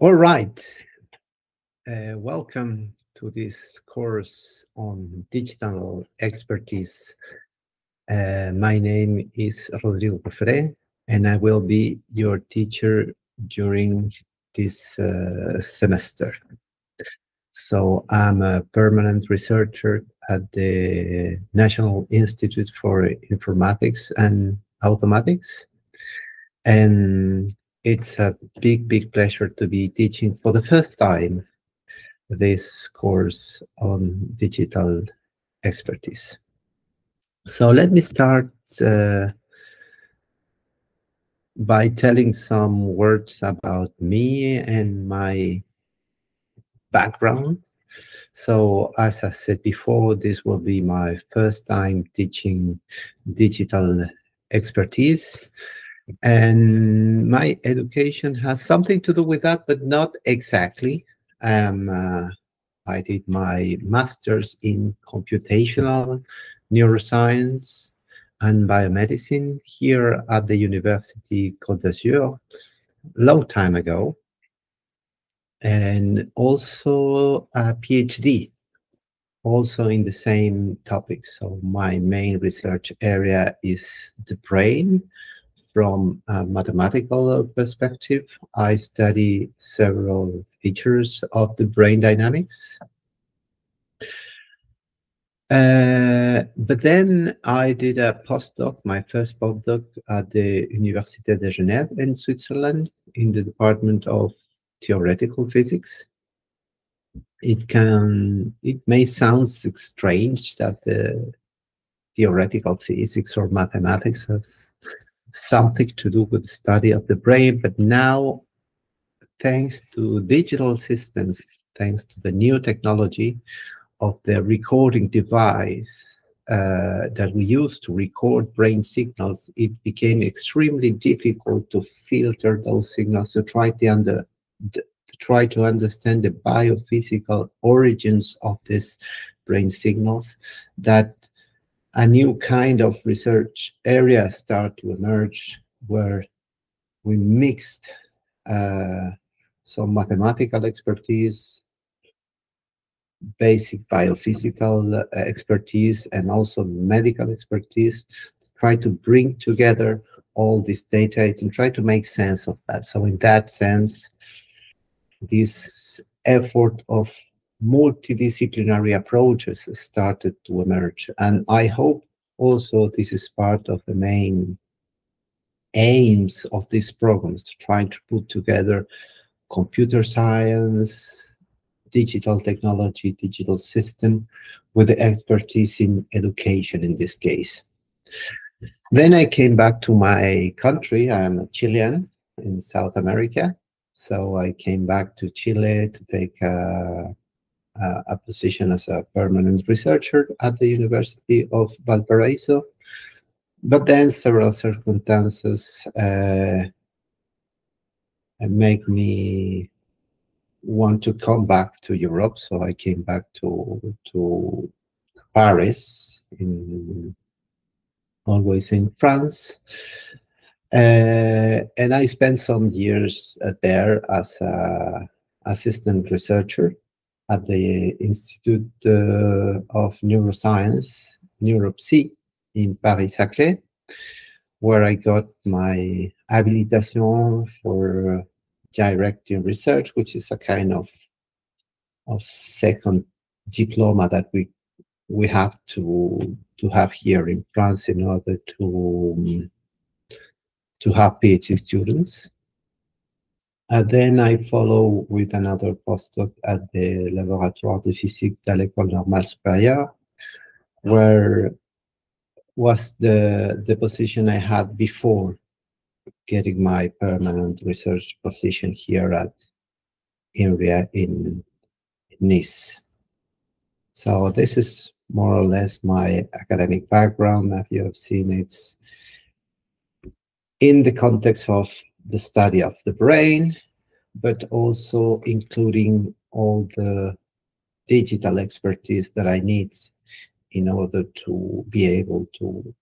All right. Welcome to this course on digital expertise. My name is Rodrigo Cofre, and I will be your teacher during this semester. So I'm a permanent researcher at the National Institute for Informatics and Automatics. And it's a big pleasure to be teaching for the first time this course on digital expertise. So let me start by telling some words about me and my background. So as I said before, this will be my first time teaching digital expertise. And my education has something to do with that, but not exactly. I did my master's in computational neuroscience and biomedicine here at the University Côte d'Azur, long time ago, and also a PhD, also in the same topic. So my main research area is the brain. From a mathematical perspective, I study several features of the brain dynamics. But then I did a postdoc, my first postdoc at the Université de Genève in Switzerland in the Department of Theoretical Physics. It may sound strange that the theoretical physics or mathematics has something to do with the study of the brain, but now, thanks to digital systems, thanks to the new technology of the recording device that we use to record brain signals, it became extremely difficult to filter those signals, to try to understand the biophysical origins of these brain signals, that a new kind of research area started to emerge where we mixed some mathematical expertise, basic biophysical expertise, and also medical expertise, to try to bring together all this data and try to make sense of that. So in that sense, this effort of multidisciplinary approaches started to emerge. And I hope also this is part of the main aims of these programs, to try to put together computer science, digital technology, digital system, with the expertise in education in this case. Then I came back to my country. I'm a Chilean in South America. So I came back to Chile to take a position as a permanent researcher at the University of Valparaiso. But then several circumstances make me want to come back to Europe. So I came back to Paris, always in France. And I spent some years there as an assistant researcher at the Institute of Neuroscience, NeuroPsy, in Paris-Saclay, where I got my habilitation for directing research, which is a kind of second diploma that we have to have here in France in order to have PhD students. Then I follow with another postdoc at the Laboratoire de Physique de l'École Normale Supérieure, where was the position I had before getting my permanent research position here at INRIA in Nice. So this is more or less my academic background. As you have seen, it's in the context of the study of the brain, but also including all the digital expertise that I need in order to be able to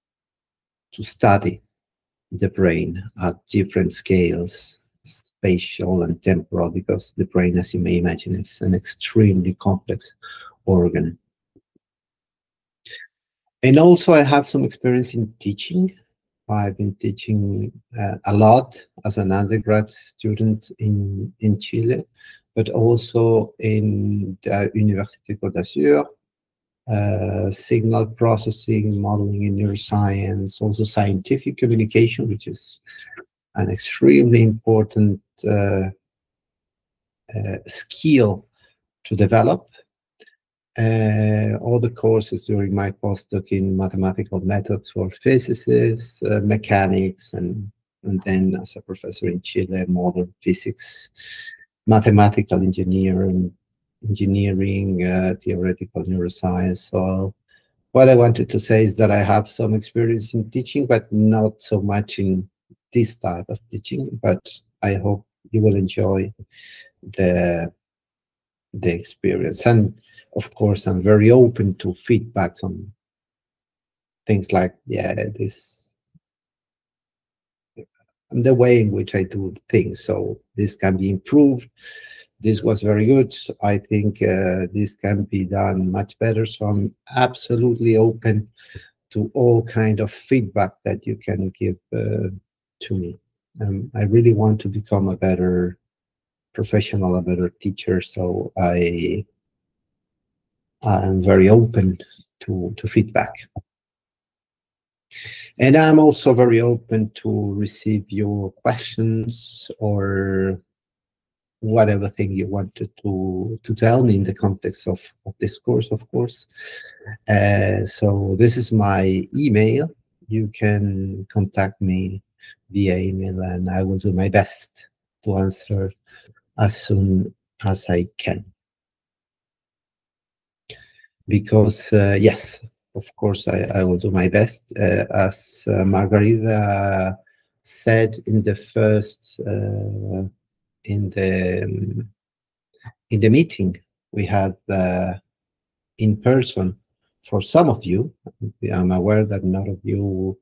study the brain at different scales spatial and temporal, because the brain, as you may imagine, is an extremely complex organ. And also I have some experience in teaching. I've been teaching a lot as an undergrad student in Chile, but also in the Université Côte d'Azur, signal processing, modeling in neuroscience, also scientific communication, which is an extremely important skill to develop. All the courses during my postdoc in mathematical methods for physicists, mechanics, and then as a professor in Chile, modern physics, mathematical engineering, theoretical neuroscience. So what I wanted to say is that I have some experience in teaching, but not so much in this type of teaching. But I hope you will enjoy the experience. And of course, I'm very open to feedbacks on things like, yeah, this, and the way in which I do things. So this can be improved. This was very good. I think this can be done much better. So I'm absolutely open to all kind of feedback that you can give to me. I really want to become a better professional, a better teacher. So I'm very open to feedback. And I'm also very open to receive your questions or whatever thing you wanted to tell me in the context of this course, of course. So this is my email. You can contact me via email, and I will do my best to answer as soon as I can. Because, yes, of course, I will do my best. As Margarita said in the first, in the meeting we had in person, for some of you, I'm aware that none of you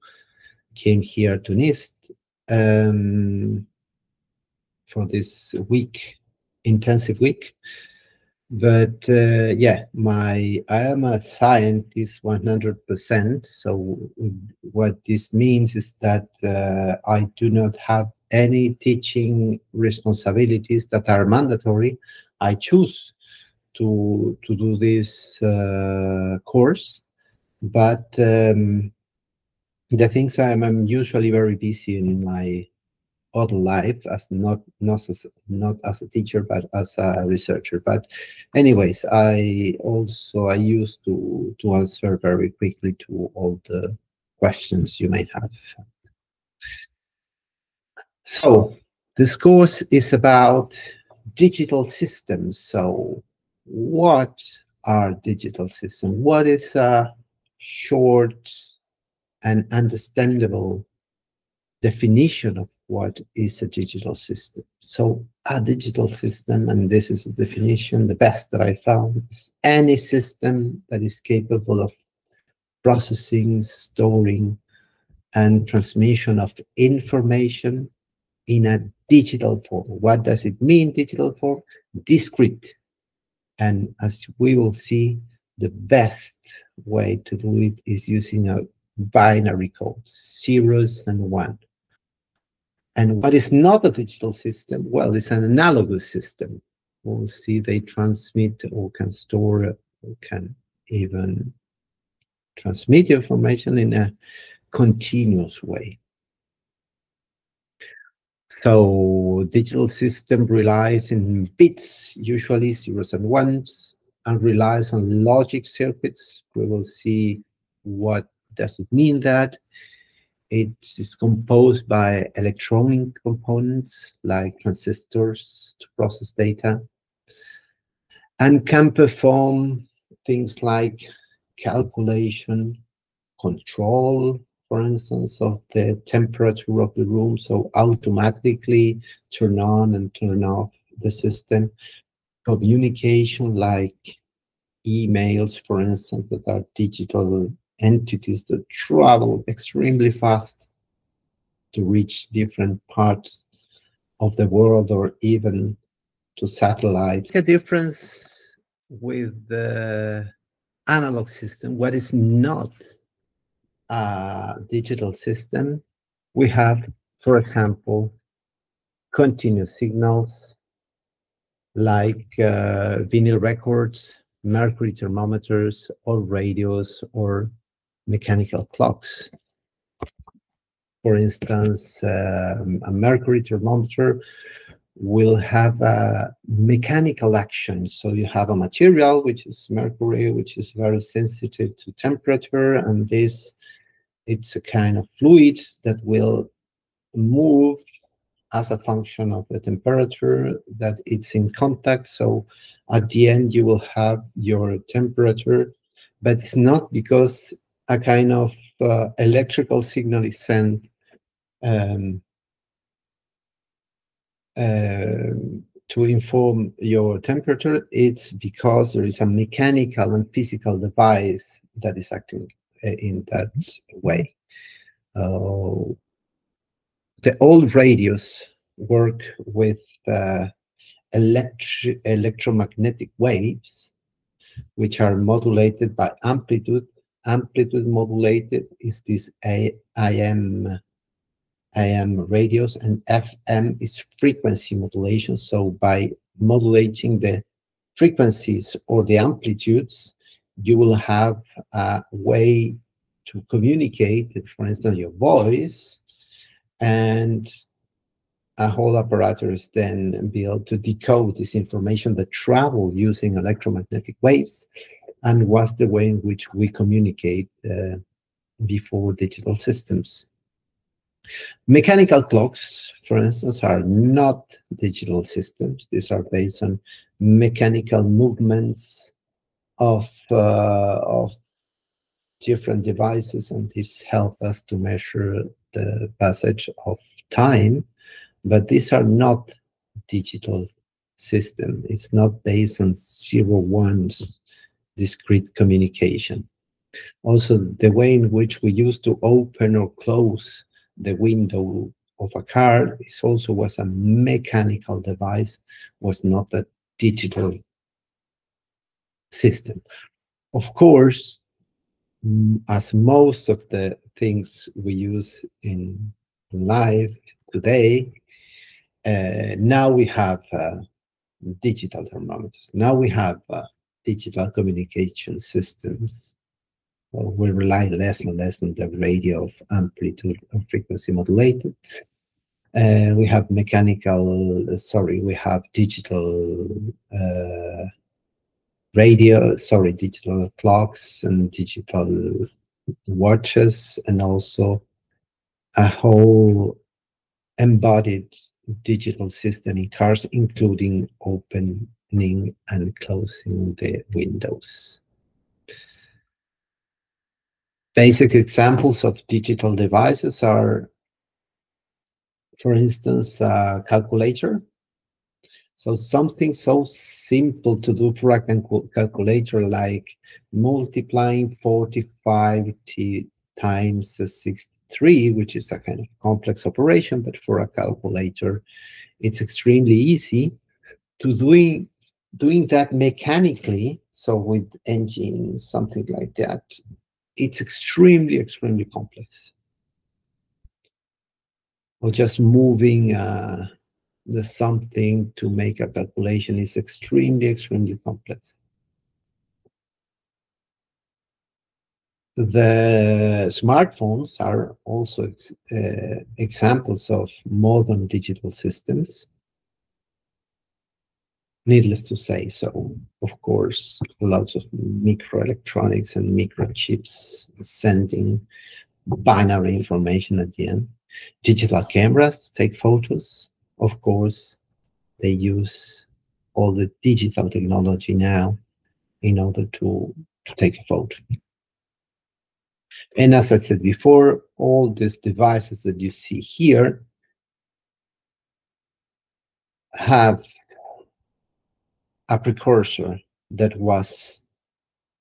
came here to NIST for this week, intensive week. But yeah, I am a scientist 100%. So what this means is that I do not have any teaching responsibilities that are mandatory. I choose to do this course, but the things I'm usually very busy in my other life, as not as a teacher but as a researcher. But anyways, I used to answer very quickly to all the questions you may have. So this course is about digital systems. So what are digital systems? What is a short and understandable definition of what is a digital system? So a digital system, and this is a definition, the best that I found, is any system that is capable of processing, storing, and transmission of information in a digital form. What does it mean, digital form? Discrete. And as we will see, the best way to do it is using a binary code, zeros and one. And what is not a digital system? Well, it's an analogous system. We'll see they transmit or can store or can even transmit information in a continuous way. So digital system relies in bits, usually zeros and ones, and relies on logic circuits. We will see what does it mean that. It is composed by electronic components like transistors to process data, and can perform things like calculation, control, for instance, of the temperature of the room, so automatically turn on and turn off the system. Communication, like emails, for instance, that are digital entities that travel extremely fast to reach different parts of the world or even to satellites. A difference with the analog system, what is not a digital system, we have, for example, continuous signals like vinyl records, mercury thermometers, or radios, or mechanical clocks. For instance, a mercury thermometer will have a mechanical action. So you have a material, which is mercury, which is very sensitive to temperature, and it's a kind of fluid that will move as a function of the temperature that it's in contact. So at the end, you will have your temperature, but it's not because a kind of electrical signal is sent to inform your temperature. It's because there is a mechanical and physical device that is acting in that way. The old radios work with electromagnetic waves, which are modulated by amplitude. Amplitude modulated is this AM radios, and FM is frequency modulation. So by modulating the frequencies or the amplitudes, you will have a way to communicate, for instance, your voice, and a whole apparatus then be able to decode this information that travel using electromagnetic waves, and was the way in which we communicate before digital systems. Mechanical clocks, for instance, are not digital systems. These are based on mechanical movements of different devices, and this helps us to measure the passage of time. But these are not digital systems. It's not based on 0-1s discrete communication. Also, the way in which we used to open or close the window of a car is also was a mechanical device, was not a digital system. Of course, as most of the things we use in life today, now we have digital thermometers. Now we have digital communication systems. Well, we rely less and less on the radio of amplitude and frequency modulated. We have we have digital digital clocks and digital watches, and also a whole embodied digital system in cars, including opening and closing the windows. Basic examples of digital devices are, for instance, a calculator. So something so simple to do for a calculator, like multiplying 45 times 63, which is a kind of complex operation, but for a calculator, it's extremely easy to doing that mechanically. So with engines, something like that, it's extremely, extremely complex. Or just moving the something to make a calculation is extremely, extremely complex. The smartphones are also examples of modern digital systems. Needless to say, so of course, lots of microelectronics and microchips sending binary information at the end. Digital cameras to take photos. Of course, they use all the digital technology now in order to take a photo. And as I said before, all these devices that you see here have a precursor that was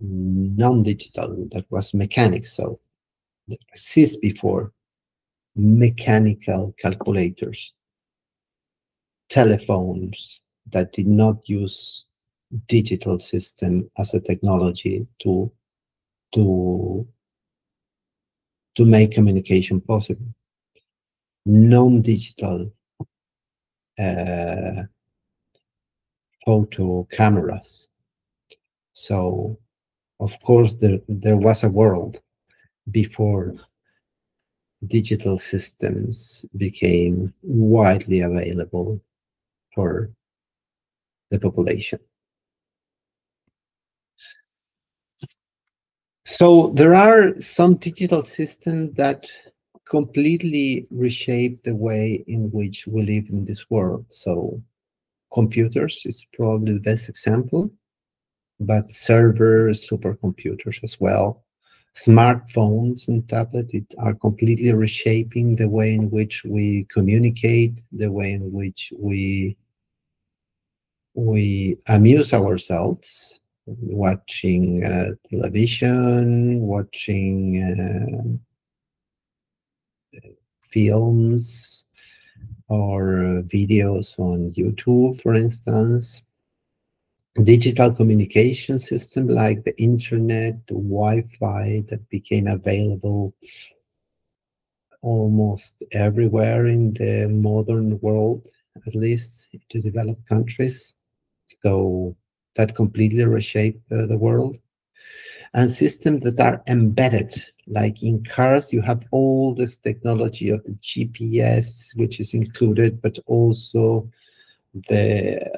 non-digital, that was mechanic. So that exists before mechanical calculators. telephones that did not use digital system as a technology to to make communication possible. Non-digital uh, photo cameras. So, of course, there was a world before digital systems became widely available for the population. So there are some digital systems that completely reshape the way in which we live in this world. So computers is probably the best example, but servers, supercomputers as well. Smartphones and tablets are completely reshaping the way in which we communicate, the way in which we amuse ourselves, watching television, watching films or videos on YouTube, for instance. Digital communication system like the internet, the Wi-Fi that became available almost everywhere in the modern world, at least to developed countries. So that completely reshaped the world. And systems that are embedded, like in cars, you have all this technology of the GPS, which is included, but also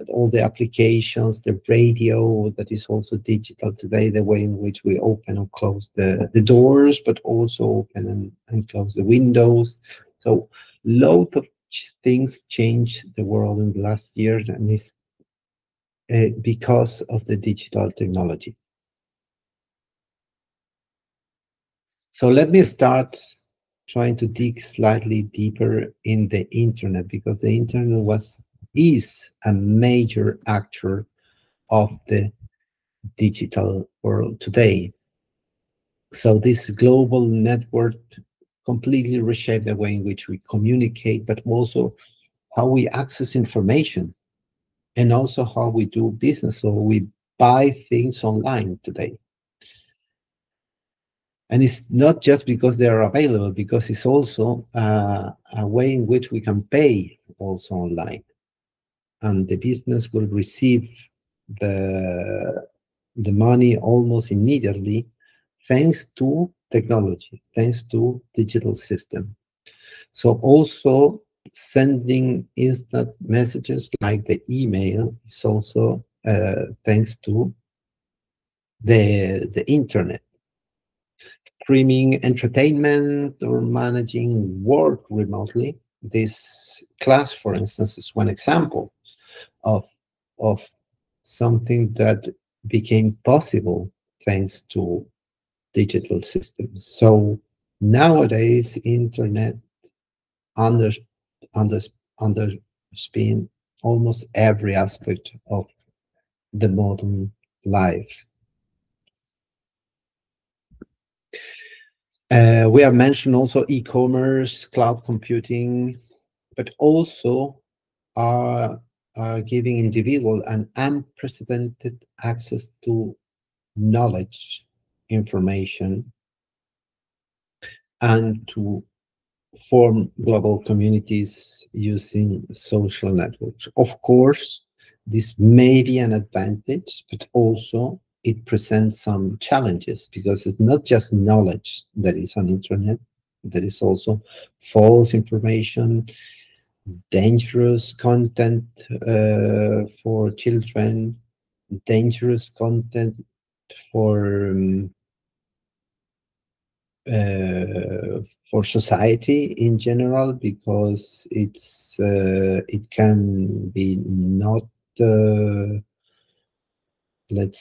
all the applications, the radio that is also digital today, the way in which we open and close the doors, but also open and close the windows. So lots of things changed the world in the last years, and it's because of the digital technology. So let me start trying to dig slightly deeper in the internet, because the internet is a major actor of the digital world today. So this global network completely reshaped the way in which we communicate, but also how we access information and also how we do business. So we buy things online today. And it's not just because they are available, because it's also a way in which we can pay also online. And the business will receive the money almost immediately, thanks to technology, thanks to digital system. So also sending instant messages like the email is also thanks to the internet. Streaming entertainment or managing work remotely. This class, for instance, is one example of of something that became possible thanks to digital systems. So nowadays, internet under under underspin almost every aspect of the modern life. We have mentioned also e-commerce, cloud computing, but also are giving individual an unprecedented access to knowledge, information, and to form global communities using social networks. Of course, this may be an advantage, but also it presents some challenges, because it's not just knowledge that is on internet, there is also false information, dangerous content for children, dangerous content for uh, for society in general, because it can be not let's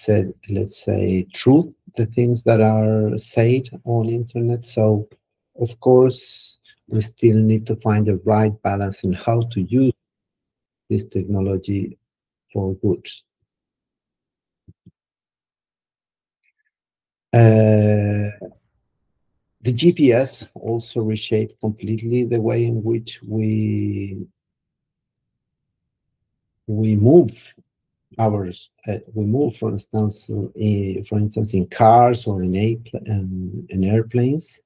say truth, the things that are said on internet. So of course we still need to find the right balance in how to use this technology for goods. The GPS also reshaped completely the way in which we move we move, for instance, in cars or in airplanes.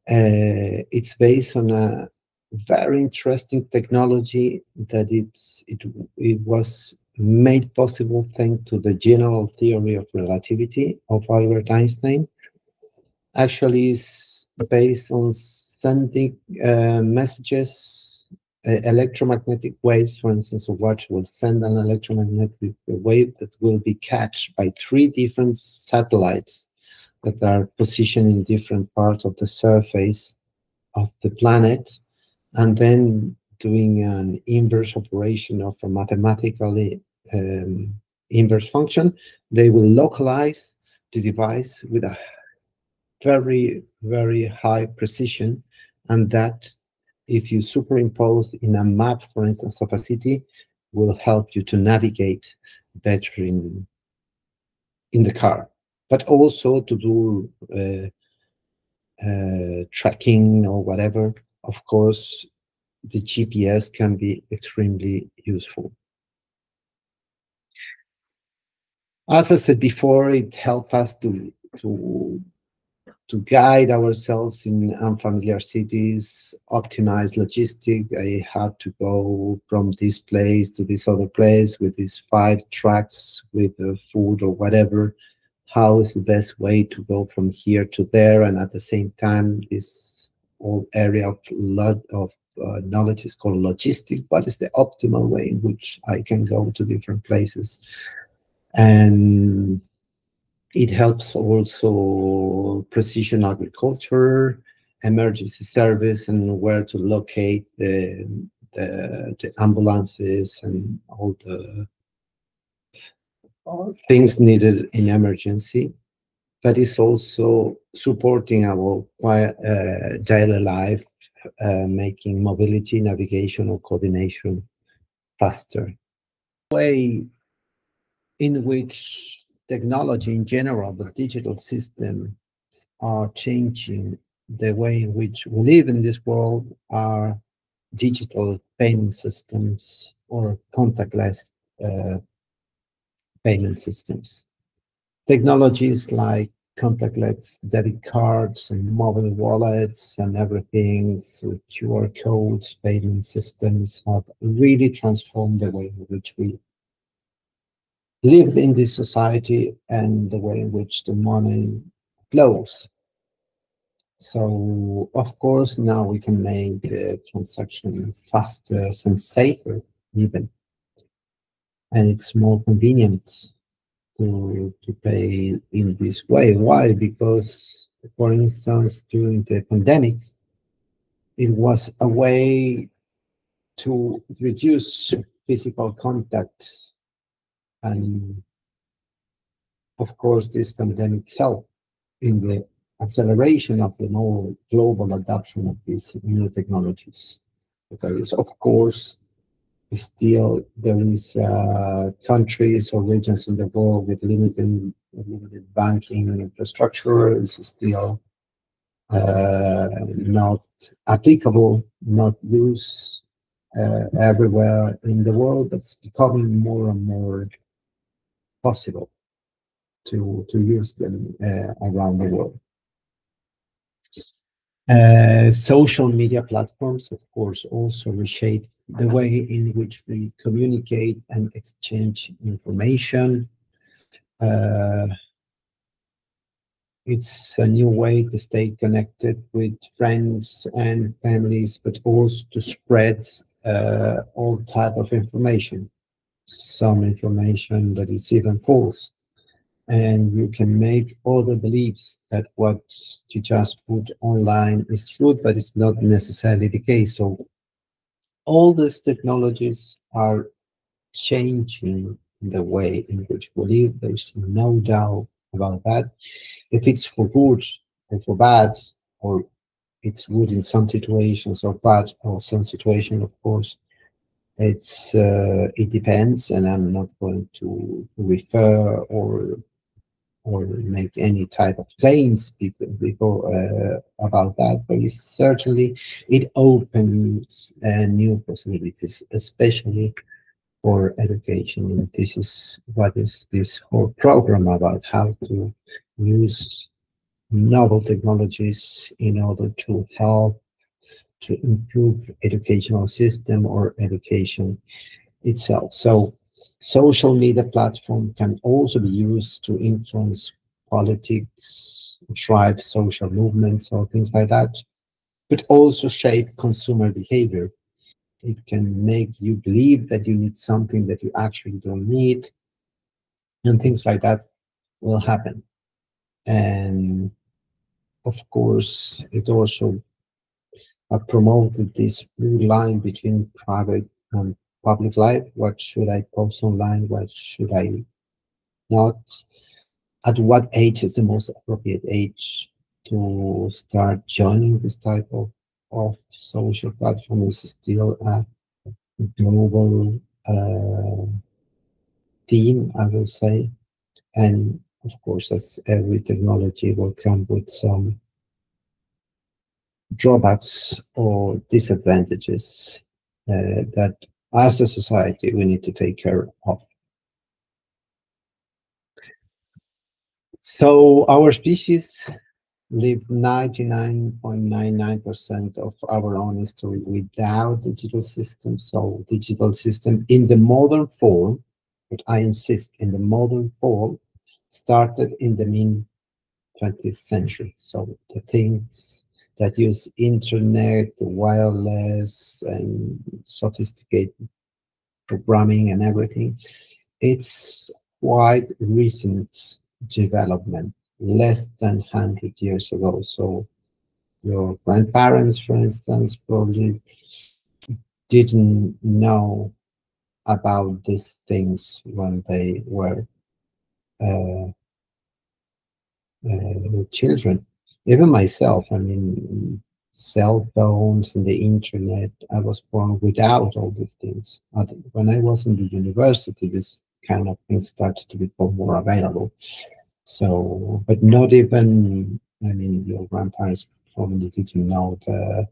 It's based on a very interesting technology that it was made possible thanks to the general theory of relativity of Albert Einstein. Actually, is based on sending messages, electromagnetic waves. For instance, a watch will send an electromagnetic wave that will be catched by three different satellites that are positioned in different parts of the surface of the planet, and then doing an inverse operation of a mathematically inverse function, they will localize the device with a very, very high precision, and that, if you superimpose in a map, for instance, of a city, will help you to navigate better in the car, but also to do tracking or whatever. Of course, the GPS can be extremely useful. As I said before, it helps us to guide ourselves in unfamiliar cities, optimize logistics. I have to go from this place to this other place with these 5 tracks with food or whatever. How is the best way to go from here to there? And at the same time, this whole area of knowledge is called logistics. What is the optimal way in which I can go to different places? And it helps also precision agriculture, emergency service, and where to locate the ambulances and all the things needed in emergency. But it's also supporting our daily life, making mobility, navigation, or coordination faster. Way in which technology in general, but digital systems are changing the way in which we live in this world are digital payment systems or contactless payment systems. Technologies like contactless debit cards and mobile wallets and everything, so QR codes, payment systems have really transformed the way in which we lived in this society and the way in which the money flows. So, of course, now we can make the transaction faster and safer, even. And it's more convenient to pay in this way. Why? Because, for instance, during the pandemics, it was a way to reduce physical contacts. And of course, this pandemic helped in the acceleration of the more global adoption of these new technologies. But there is, of course, still there is countries or regions in the world with limited banking infrastructure. Is still not applicable, not used everywhere in the world, but it's becoming more and more possible to use them around the world. Social media platforms, of course, also reshape the way in which we communicate and exchange information. It's a new way to stay connected with friends and families, but also to spread all type of information. Some information that is even false. And you can make other beliefs that what you just put online is true, but it's not necessarily the case. So all these technologies are changing the way in which we live. There's no doubt about that. If it's for good or for bad, or it's good in some situations or bad or some situation, of course, it depends, and I'm not going to refer or make any type of claims about that, but it's certainly it opens new possibilities, especially for education. And this is what is this whole program about, how to use novel technologies in order to help to improve educational system or education itself. So social media platform can also be used to influence politics, drive social movements or things like that, but also shape consumer behavior. It can make you believe that you need something that you actually don't need, and things like that will happen. And of course, it also promoted this blue line between private and public life. What should I post online? What should I not? At what age is the most appropriate age to start joining this type of social platform? Is still a global theme, I will say. And of course, as every technology will come with some drawbacks or disadvantages that as a society we need to take care of. So our species lived 99.99% of our own history without digital systems. So digital system in the modern form, but I insist in the modern form, started in the mid 20th century. So the things that use internet, wireless, and sophisticated programming and everything, it's quite recent development, less than 100 years ago. So your grandparents, for instance, probably didn't know about these things when they were uh, children. Even myself, I mean, cell phones and the internet, I was born without all these things. When I was in the university, this kind of things started to become more available. So, but not even, I mean, your grandparents probably didn't know the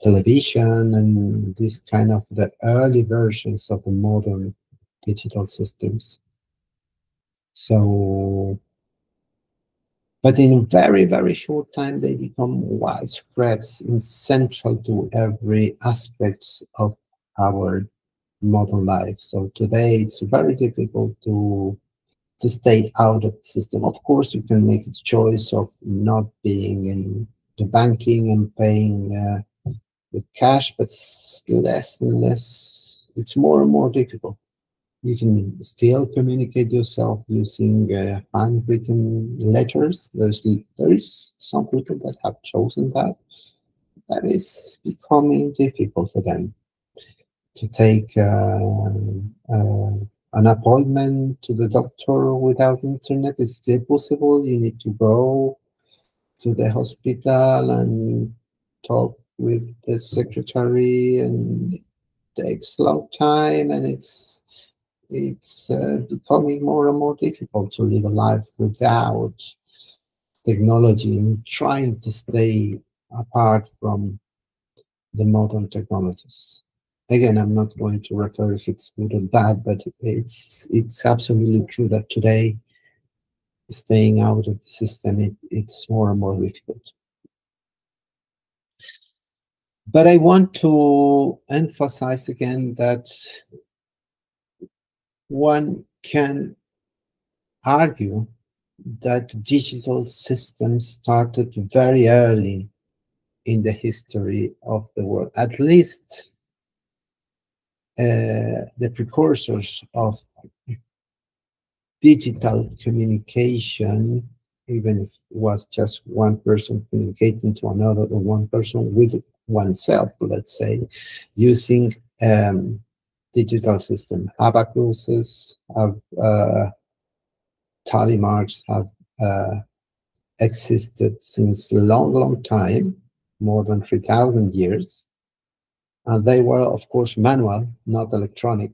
television and this kind of the early versions of the modern digital systems. So, but in a very, very short time, they become widespread and central to every aspect of our modern life. So today it's very difficult to stay out of the system. Of course, you can make the choice of not being in the banking and paying with cash, but it's less and less. It's more and more difficult. You can still communicate yourself using handwritten letters. There is some people that have chosen that. That is becoming difficult for them to take an appointment to the doctor without internet. It's still possible. You need to go to the hospital and talk with the secretary, and it takes a long time, and it's becoming more and more difficult to live a life without technology and trying to stay apart from the modern technologies. Again, I'm not going to refer if it's good or bad, but it's absolutely true that today staying out of the system it's more and more difficult. But I want to emphasize again that one can argue that digital systems started very early in the history of the world. At least the precursors of digital communication, even if it was just one person communicating to another or one person with oneself, let's say, using digital system. Abacuses have tally marks have existed since a long, long time, more than 3,000 years. And they were, of course, manual, not electronic.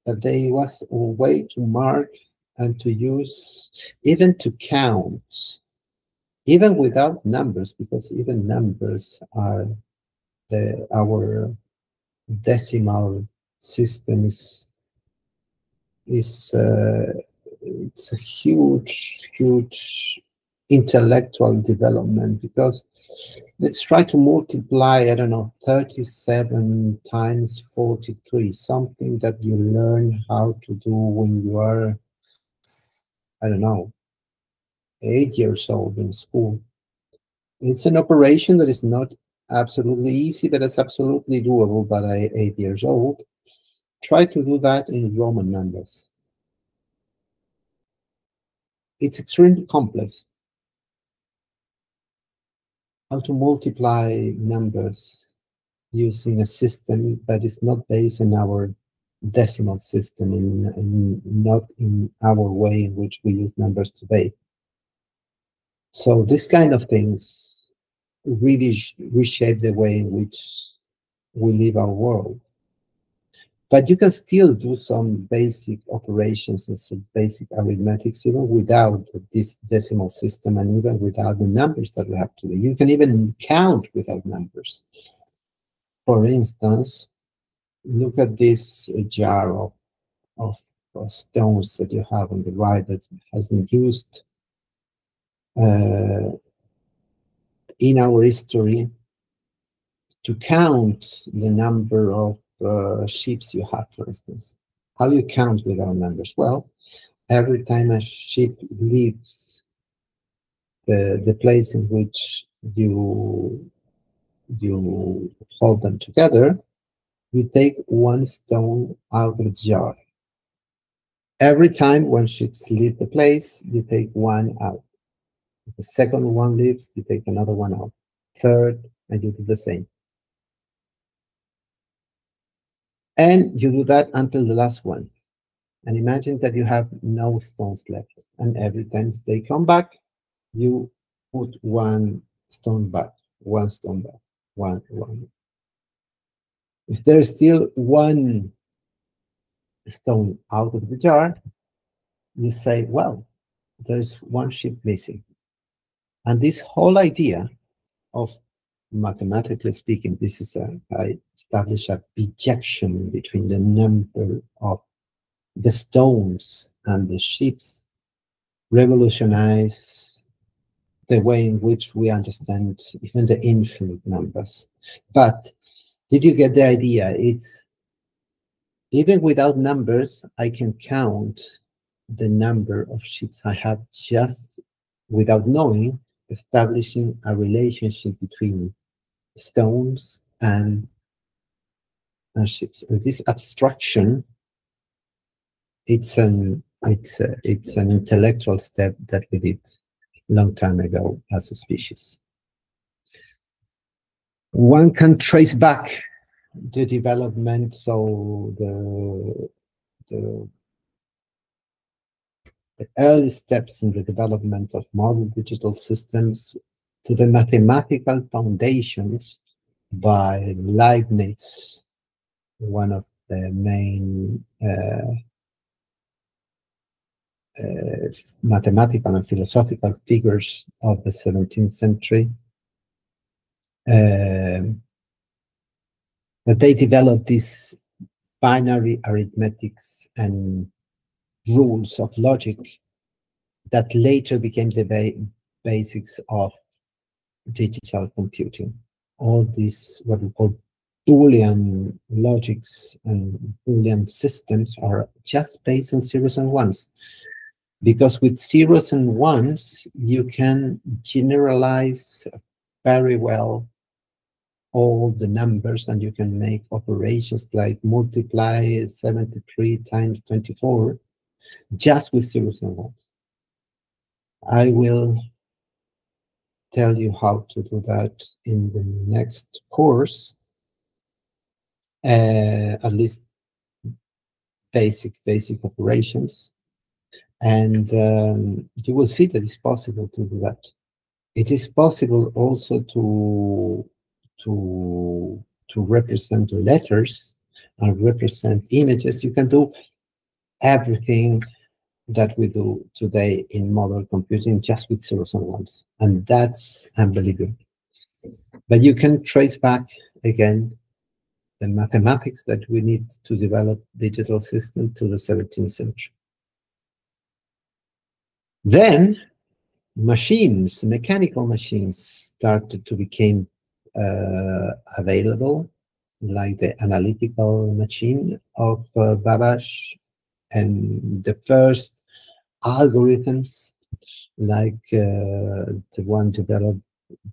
But they was a way to mark and to use, even to count, even without numbers, because even numbers are our decimal system is it's a huge intellectual development, because let's try to multiply, I don't know, 37 times 43, something that you learn how to do when you are, I don't know, 8 years old in school. It's an operation that is not absolutely easy, but it's absolutely doable by 8 years old. Try to do that in Roman numbers. It's extremely complex. How to multiply numbers using a system that is not based on our decimal system, not in our way in which we use numbers today. So this kind of things really reshape the way in which we live our world. But you can still do some basic operations and some basic arithmetics even without this decimal system, and even without the numbers that we have today. You can even count without numbers. For instance, look at this jar of stones that you have on the right that has been used in our history to count the number of sheep you have, for instance. How you count without numbers? Well, every time a sheep leaves the place in which you hold them together, you take one stone out of the jar. Every time one sheep leaves the place, you take one out. If the second one leaves, you take another one out. Third, and you do the same. And you do that until the last one. And imagine that you have no stones left. And every time they come back, you put one stone back, one stone back, one. If there is still one stone out of the jar, you say, well, there's one sheep missing. And this whole idea of, mathematically speaking, this is I establish a bijection between the number of the stones and the sheep, revolutionize the way in which we understand even the infinite numbers. But did you get the idea? It's even without numbers, I can count the number of sheep I have just without knowing, establishing a relationship between stones and sheep. And this abstraction, it's an intellectual step that we did a long time ago as a species. One can trace back the development, so the early steps in the development of modern digital systems to the mathematical foundations by Leibniz, one of the main mathematical and philosophical figures of the 17th century. That they developed these binary arithmetics and rules of logic that later became the basics of digital computing. All these, what we call Boolean logics and Boolean systems, are just based on zeros and ones. Because with zeros and ones, you can generalize very well all the numbers, and you can make operations like multiply 73 times 24 just with zeros and ones. I will tell you how to do that in the next course, at least basic operations, and you will see that it's possible to do that. It is possible also to represent letters and represent images. You can do everything that we do today in modern computing just with zeros and ones, and that's unbelievable. But you can trace back again the mathematics that we need to develop digital system to the 17th century. Then machines, mechanical machines started to become available, like the analytical machine of Babbage, and the first algorithms like the one developed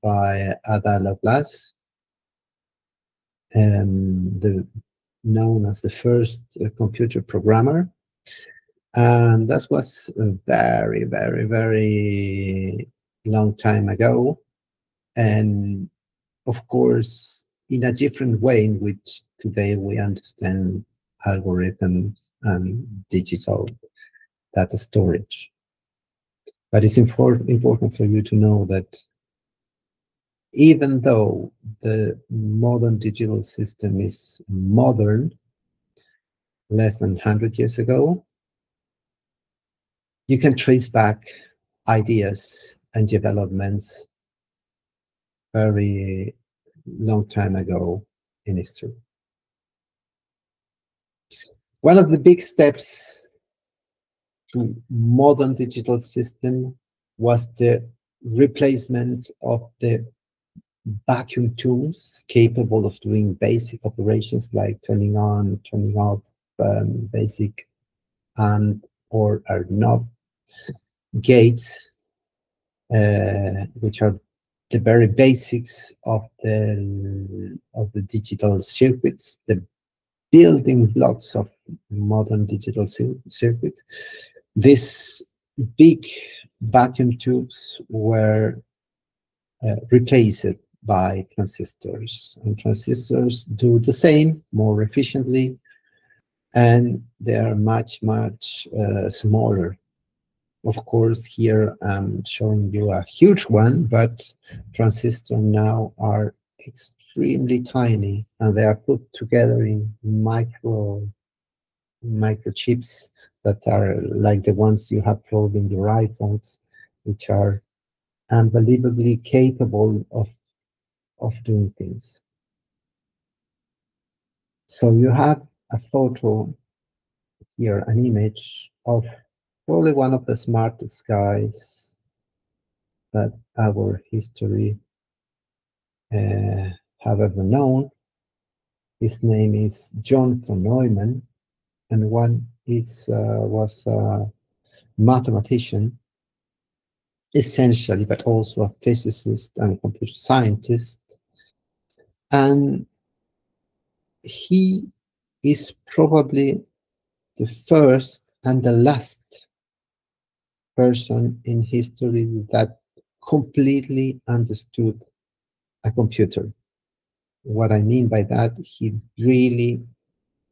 by Ada Lovelace, known as the first computer programmer. And that was a very, very, very long time ago. And of course, in a different way in which today we understand algorithms and digital data storage. But it's important for you to know that even though the modern digital system is modern, less than 100 years ago, you can trace back ideas and developments very long time ago in history. One of the big steps to modern digital system was the replacement of the vacuum tools capable of doing basic operations like turning on, turning off, basic and or are not gates, which are the very basics of the digital circuits, the building blocks of modern digital circuits. These big vacuum tubes were replaced by transistors, and transistors do the same more efficiently, and they are much, much smaller. Of course, here I'm showing you a huge one, but transistors now are extremely tiny, and they are put together in microchips that are like the ones you have probably in your iPhones, which are unbelievably capable of doing things. So you have a photo here, an image of probably one of the smartest guys that our history have ever known. His name is John von Neumann, and one was a mathematician, essentially, but also a physicist and computer scientist. And he is probably the first and the last person in history that completely understood a computer. What I mean by that, he really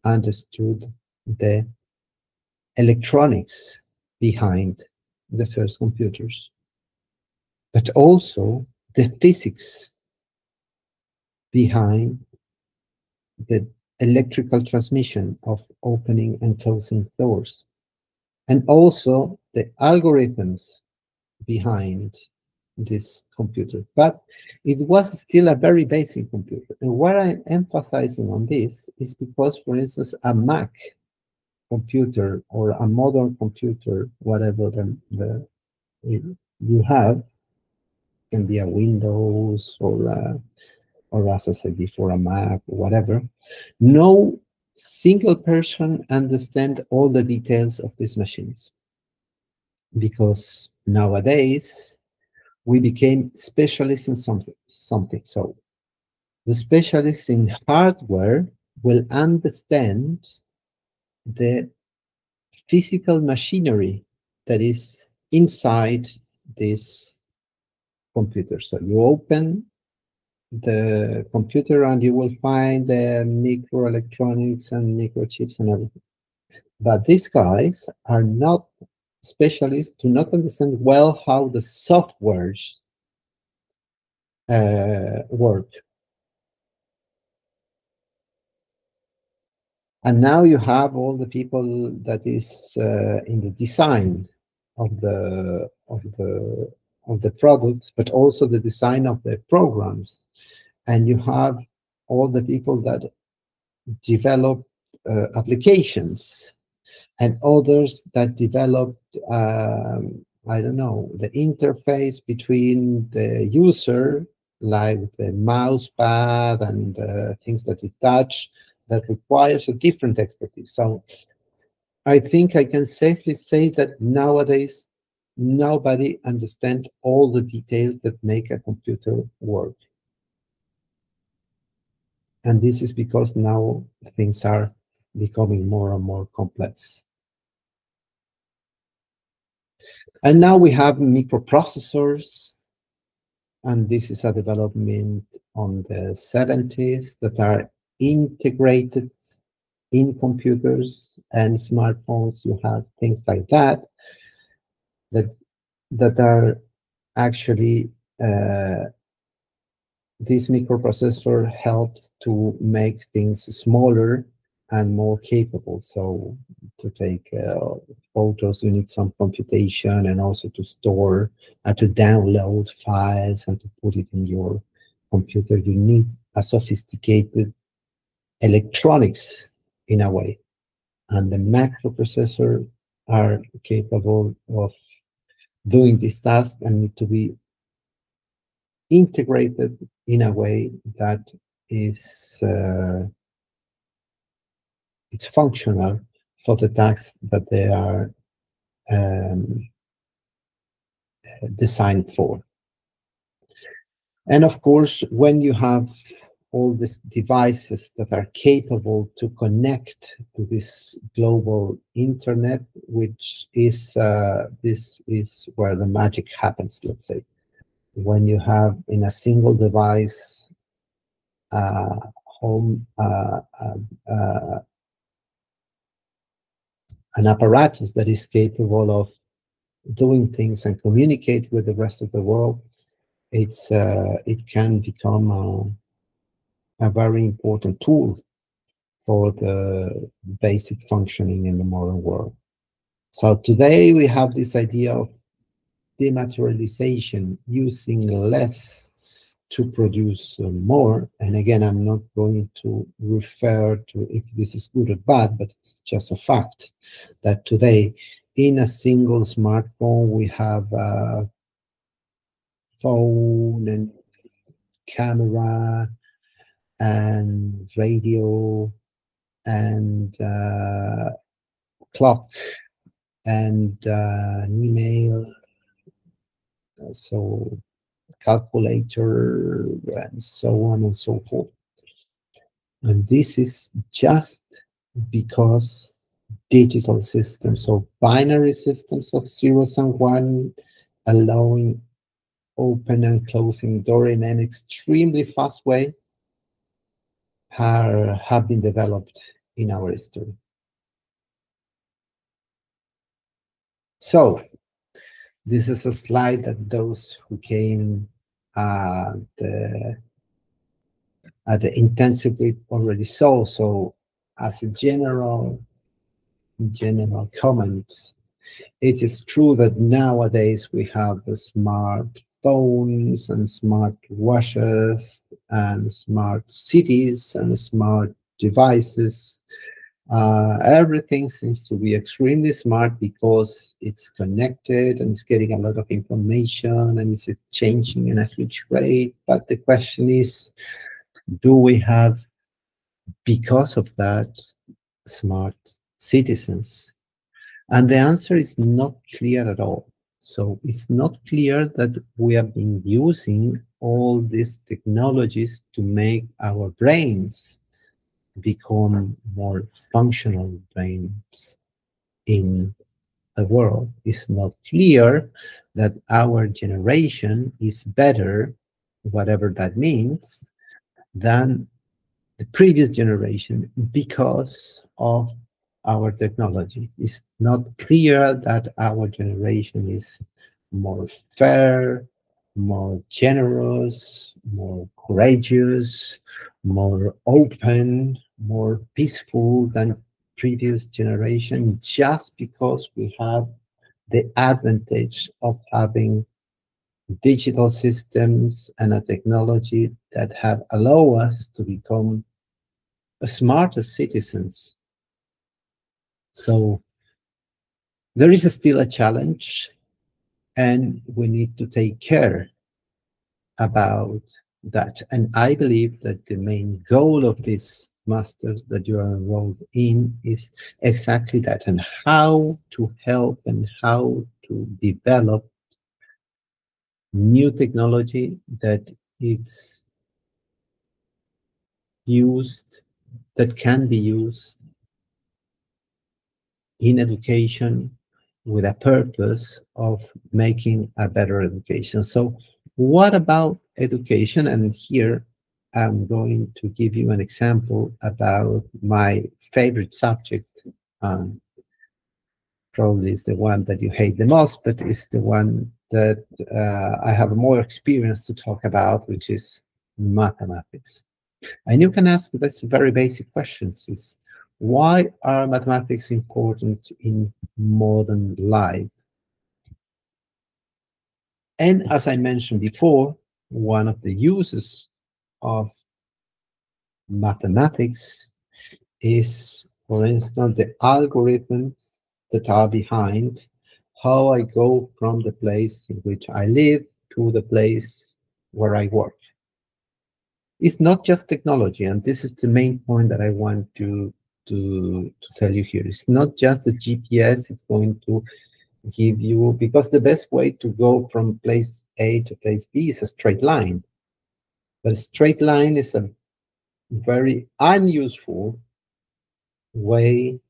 understood the electronics behind the first computers, but also the physics behind the electrical transmission of opening and closing doors, and also the algorithms behind this computer. But it was still a very basic computer. And what I'm emphasizing on this is because, for instance, a Mac computer or a modern computer, whatever you have, can be a Windows or as I said before, a Mac or whatever. No single person understands all the details of these machines, because nowadays we became specialists in something. So the specialists in hardware will understand the physical machinery that is inside this computer. So you open the computer and you will find the microelectronics and microchips and everything. But these guys are not specialists, do not understand well how the softwares work. And now you have all the people that is in the design of the products, but also the design of the programs. And you have all the people that developed applications, and others that developed, I don't know, the interface between the user, like the mouse pad and things that you touch, that requires a different expertise. So I think I can safely say that nowadays nobody understands all the details that make a computer work. And this is because now things are becoming more and more complex. And now we have microprocessors, and this is a development on the 70s that are integrated in computers and smartphones. You have things like that that are actually this microprocessor helps to make things smaller and more capable. So to take photos, you need some computation, and also to store and to download files and to put it in your computer. You need a sophisticated electronics in a way. And the microprocessor are capable of doing this task and need to be integrated in a way that is it's functional for the tasks that they are um, designed for. And of course, when you have all these devices that are capable to connect to this global internet, which is this is where the magic happens, let's say. When you have in a single device home an apparatus that is capable of doing things and communicate with the rest of the world, it can become a very important tool for the basic functioning in the modern world. So today we have this idea of dematerialization, using less to produce more. And again, I'm not going to refer to if this is good or bad, but it's just a fact that today in a single smartphone, we have a phone and camera and radio and clock and an email, so calculator and so on and so forth. And this is just because digital systems, so binary systems of zeros and one, allowing open and closing door in an extremely fast way, have been developed in our history. So this is a slide that those who came at the intensive week already saw. So as a general comment, it is true that nowadays we have the smart phones and smart watches and smart cities and smart devices. Everything seems to be extremely smart because it's connected and it's getting a lot of information and it's changing in a huge rate. But the question is, do we have, because of that, smart citizens? And the answer is not clear at all. So it's not clear that we have been using all these technologies to make our brains become more functional brains in the world. It's not clear that our generation is better, whatever that means, than the previous generation because of our technology. It's not clear that our generation is more fair, more generous, more courageous, more open, more peaceful than previous generation, just because we have the advantage of having digital systems and a technology that have allowed us to become smarter citizens. So there is still a challenge, and we need to take care about that. And I believe that the main goal of this masters that you are enrolled in is exactly that, and how to help and how to develop new technology that it's used, that can be used in education with a purpose of making a better education. So what about education? And here I'm going to give you an example about my favorite subject. Um, Probably is the one that you hate the most, but it's the one that I have more experience to talk about, which is mathematics. And you can ask, that's very basic questions, is why are mathematics important in modern life? And as I mentioned before, one of the uses of mathematics is, for instance, the algorithms that are behind how I go from the place in which I live to the place where I work. It's not just technology, and this is the main point that I want to tell you here. It's not just the GPS, it's going to give you, because the best way to go from place A to place B is a straight line. But a straight line is a very unuseful way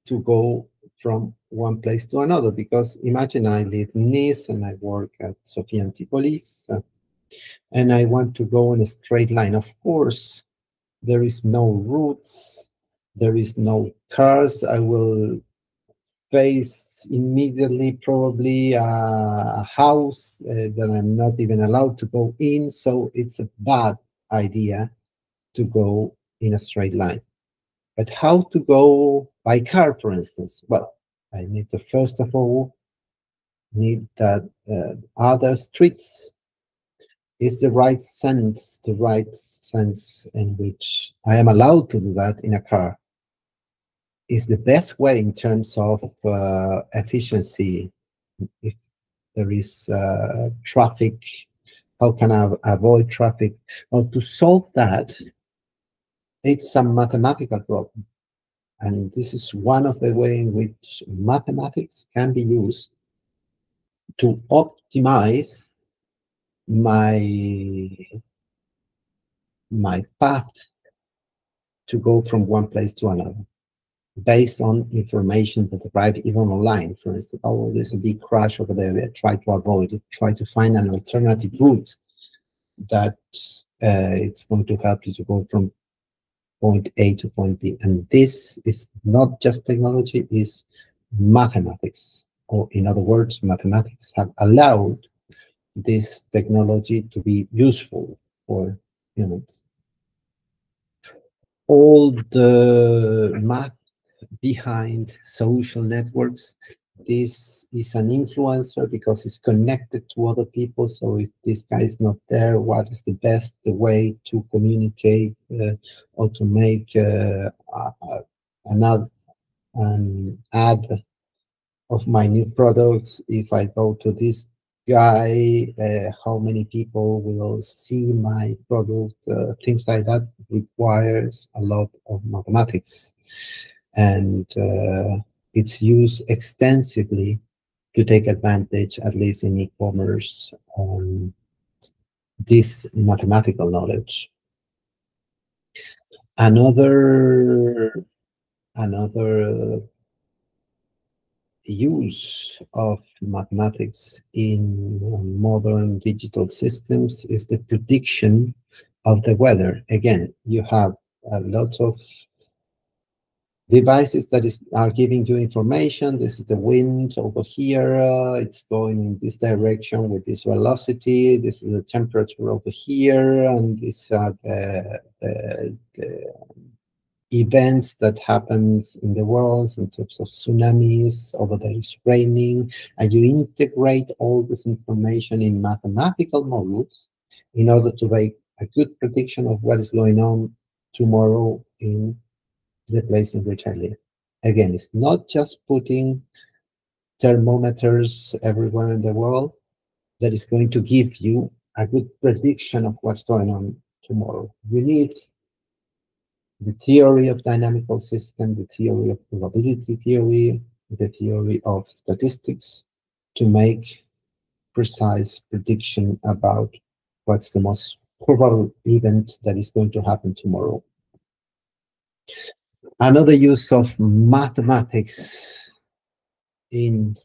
to go from one place to another, because imagine I live in Nice and I work at Sofia Antipolis, and I want to go in a straight line. Of course, there is no routes, there is no cars. I will face immediately probably a house that I'm not even allowed to go in. So it's a bad idea to go in a straight line. But how to go by car, for instance? Well, I need to first of all need that other streets is the right sense in which I am allowed to do that in a car, is the best way in terms of efficiency. If there is traffic, how can I avoid traffic? Well, to solve that, it's a mathematical problem. And this is one of the ways in which mathematics can be used to optimize my path to go from one place to another, based on information that arrive even online. For instance, oh, there's a big crash over there. Try to avoid it. Try to find an alternative route that it's going to help you to go from point A to point B. And this is not just technology, it's mathematics. Or in other words, mathematics have allowed this technology to be useful for humans. All the math behind social networks, this is an influencer because it's connected to other people. So if this guy is not there, what is the best way to communicate or to make an ad of my new products? If I go to this guy, how many people will see my product? Things like that requires a lot of mathematics, and it's used extensively to take advantage, at least in e-commerce, on this mathematical knowledge. Another use of mathematics in modern digital systems is the prediction of the weather. Again, you have a lot of devices that are giving you information. This is the wind over here. It's going in this direction with this velocity. This is the temperature over here, and these are the events that happens in the world in terms of tsunamis. Over there is raining, and you integrate all this information in mathematical models in order to make a good prediction of what is going on tomorrow in the place in which I live. Again, it's not just putting thermometers everywhere in the world that is going to give you a good prediction of what's going on tomorrow. You need the theory of dynamical system, the theory of probability theory, the theory of statistics to make precise prediction about what's the most probable event that is going to happen tomorrow. Another use of mathematics in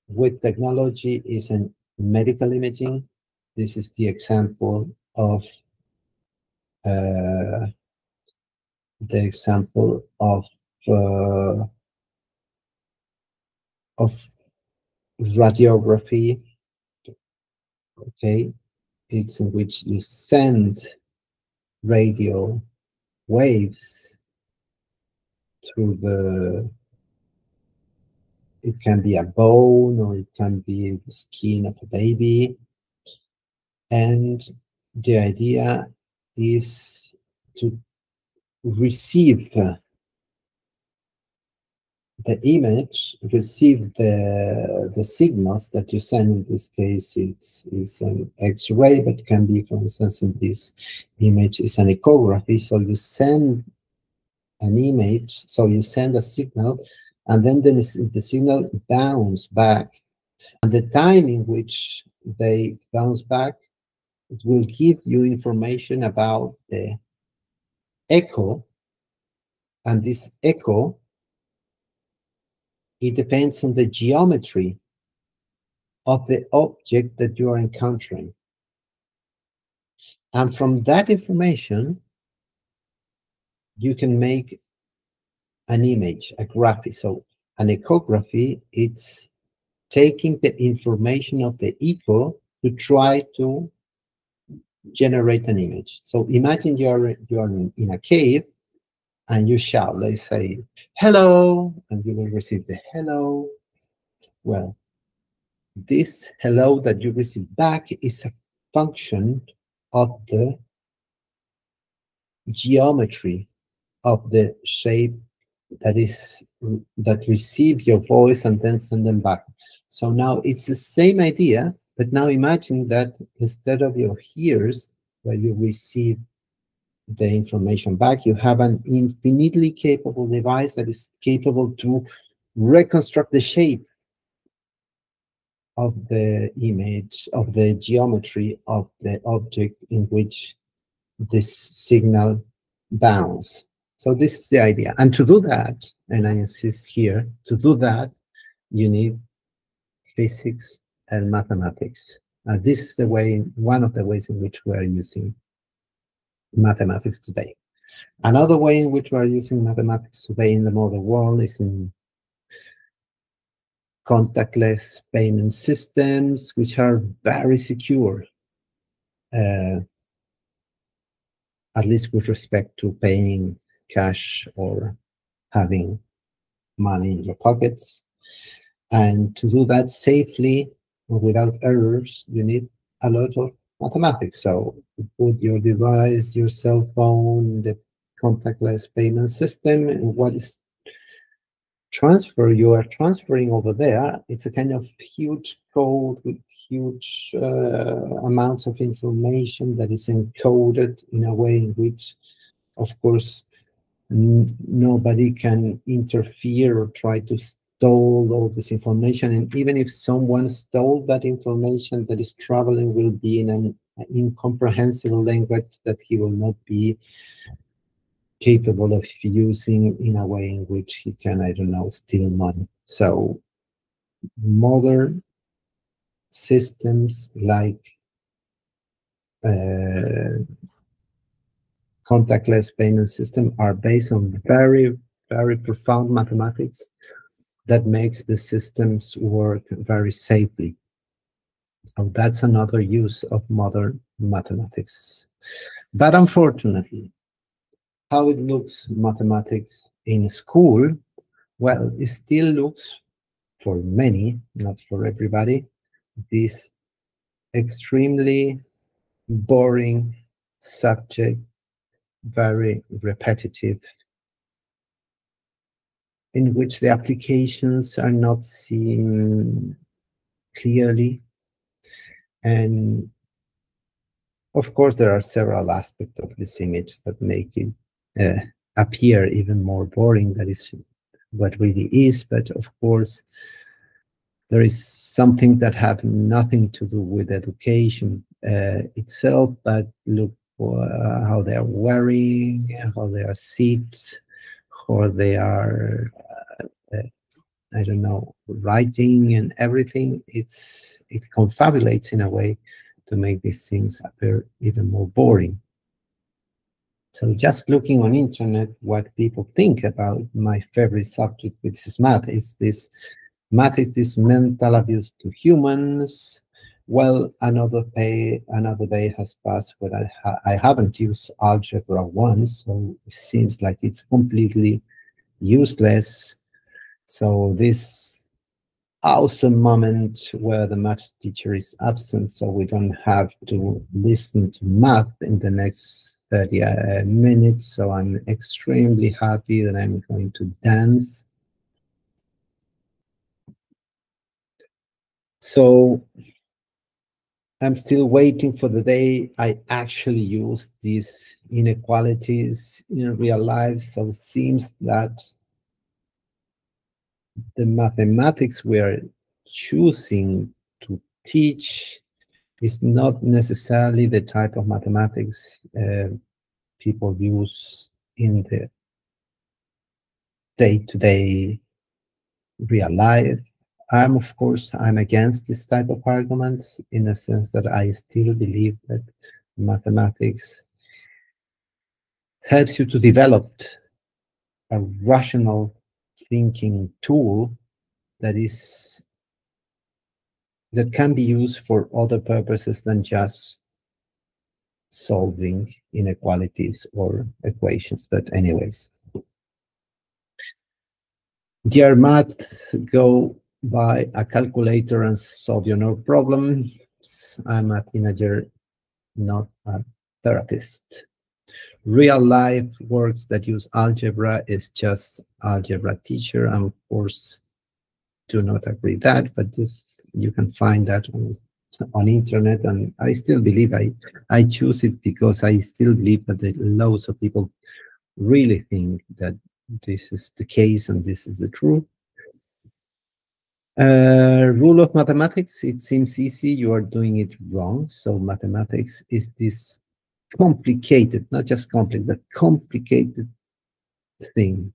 with technology is in medical imaging. This is the example of uh, the example uh, of radiography. Okay, it's in which you send radio waves through the. It can be a bone or it can be the skin of a baby, and the idea is to receive the image, receive the signals that you send. In this case, it's an X-ray, but can be, for instance, in this image, is an echography. So you send an image, so you send a signal, and then the signal bounce back. And the time in which they bounce back, it will give you information about the echo, and this echo, it depends on the geometry of the object that you are encountering. And from that information, you can make an image, a graphic. So an echography, it's taking the information of the echo to try to generate an image. So imagine you're in a cave and you shout, let's say, hello, and you will receive the hello. Well, this hello that you receive back is a function of the geometry of the shape that receive your voice and then send them back. So now it's the same idea, but now imagine that instead of your ears, where you receive the information back, you have an infinitely capable device that is capable to reconstruct the shape of the image, of the geometry of the object in which this signal bounds. So this is the idea. And to do that, and I insist here, to do that, you need physics and mathematics. And this is the way, one of the ways in which we are using mathematics today. Another way in which we are using mathematics today in the modern world is in contactless payment systems, which are very secure, at least with respect to paying cash or having money in your pockets. And to do that safely without errors, you need a lot of mathematics. So you put your device, your cell phone, the contactless payment system, and what is you are transferring over there, it's a kind of huge code with huge amounts of information that is encoded in a way in which, of course, nobody can interfere or try to stole all this information. And even if someone stole that information that is traveling, will be in an incomprehensible language that he will not be capable of using in a way in which he can, I don't know, steal money. So modern systems like contactless payment system are based on very, very profound mathematics that makes the systems work very safely. So that's another use of modern mathematics. But unfortunately, how it looks mathematics in school, well, it still looks, for many, not for everybody, this extremely boring subject very repetitive, in which the applications are not seen clearly. And of course, there are several aspects of this image that make it appear even more boring. That is what really is. But of course, there is something that have nothing to do with education itself, but look how they are wearing, how they are seats, how they are, I don't know, writing and everything. It confabulates in a way to make these things appear even more boring. So just looking on internet, what people think about my favorite subject, which is math, is this mental abuse to humans. Well, another day has passed where I haven't used algebra once, so it seems like it's completely useless. So this awesome moment where the math teacher is absent, so we don't have to listen to math in the next 30 minutes. So I'm extremely happy that I'm going to dance. So I'm still waiting for the day I actually use these inequalities in real life. So it seems that the mathematics we're choosing to teach is not necessarily the type of mathematics people use in the day-to-day real life. Of course, I'm against this type of arguments in a sense that I still believe that mathematics helps you to develop a rational thinking tool that can be used for other purposes than just solving inequalities or equations. But anyways, dear math, go buy a calculator and solve your problem. I'm a teenager, not a therapist. Real life works that use algebra is just algebra teacher. And of course, do not agree that, but you can find that on internet. And I still believe I choose it because I still believe that loads of people really think that this is the case and this is the truth. Rule of mathematics, it seems easy, you are doing it wrong. So mathematics is this complicated, not just complex, but complicated thing.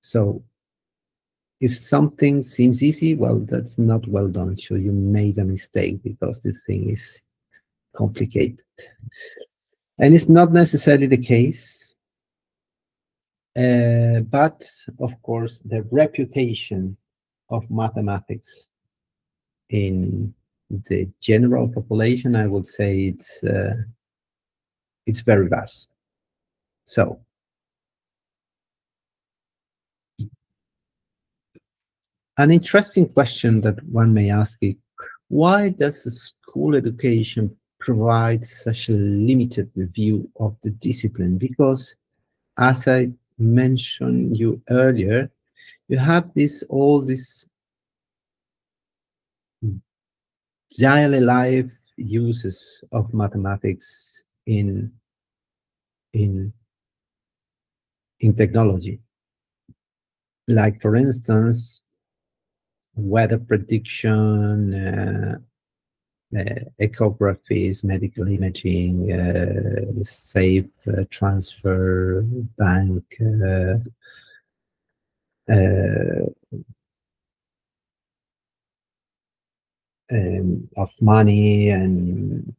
So if something seems easy, well, that's not well done. So you made a mistake because this thing is complicated. And it's not necessarily the case. But of course, the reputation of mathematics in the general population, I would say it's very vast. So an interesting question that one may ask is, why does the school education provide such a limited view of the discipline? Because as I mentioned you earlier, you have all this daily life uses of mathematics in technology. Like, for instance, weather prediction, echographies, medical imaging, safe transfer, bank, of money, and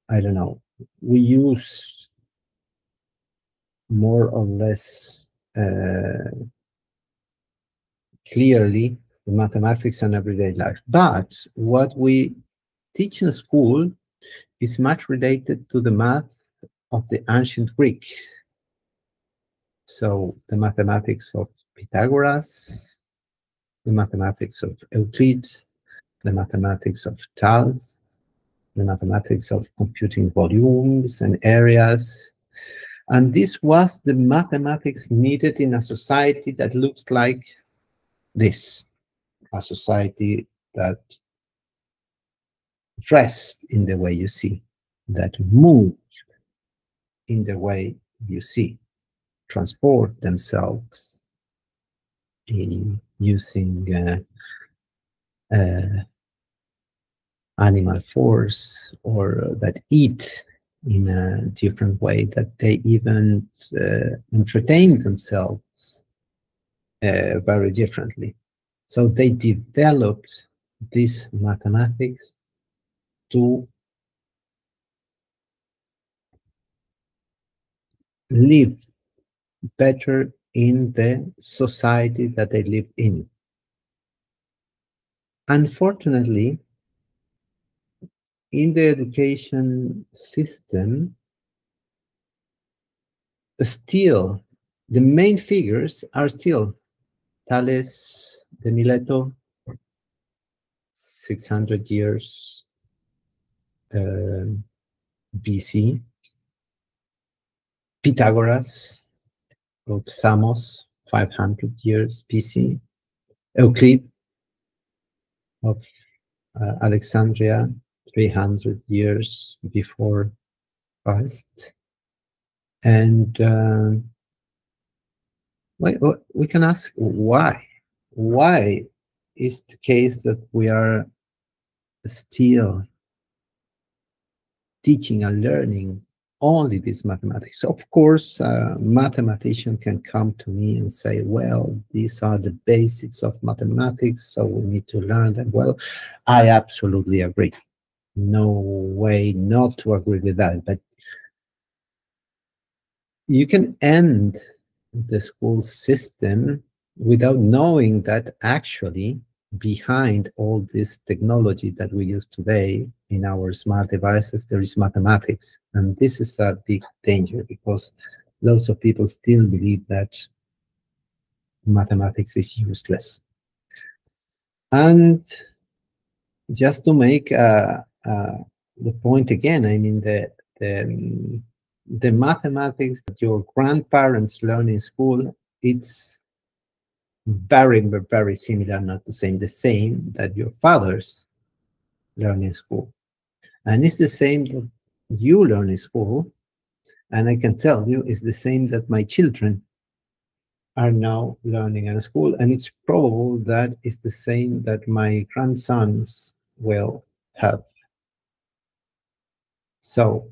I don't know. We use more or less clearly the mathematics in everyday life. But what we teach in school is much related to the math of the ancient Greeks. So the mathematics of Pythagoras, the mathematics of Euclid, the mathematics of Thales, the mathematics of computing volumes and areas. And this was the mathematics needed in a society that looks like this, a society that dressed in the way you see, that moved in the way you see, transport themselves in using animal force, or that eat in a different way, that they even entertain themselves very differently. So they developed this mathematics to live better in the society that they live in. Unfortunately, in the education system, still the main figures are still Thales de Mileto, 600 years BC, Pythagoras of Samos, 500 years BC, Euclid of Alexandria, 300 years before Christ. And we can ask why? Why is the case that we are still teaching and learning only this mathematics? Of course, a mathematician can come to me and say, well, these are the basics of mathematics, so we need to learn them. Well, I absolutely agree. No way not to agree with that. But you can end the school system without knowing that actually behind all this technology that we use today in our smart devices, there is mathematics. And this is a big danger, because lots of people still believe that mathematics is useless. And just to make the point again, I mean, the mathematics that your grandparents learn in school, it's very, very similar, not to say the same, that your fathers learn in school. And it's the same that you learn in school. And I can tell you, it's the same that my children are now learning in school. And it's probable that it's the same that my grandsons will have. So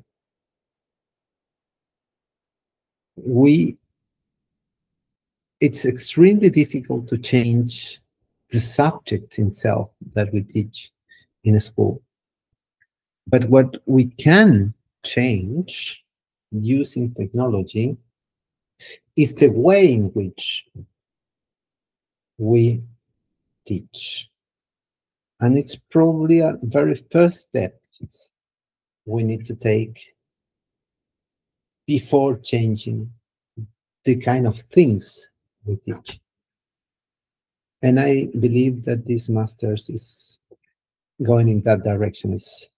it's extremely difficult to change the subject itself that we teach in a school. But what we can change using technology is the way in which we teach. And it's probably a very first step we need to take before changing the kind of things we teach. And I believe that this master's is going in that direction. It's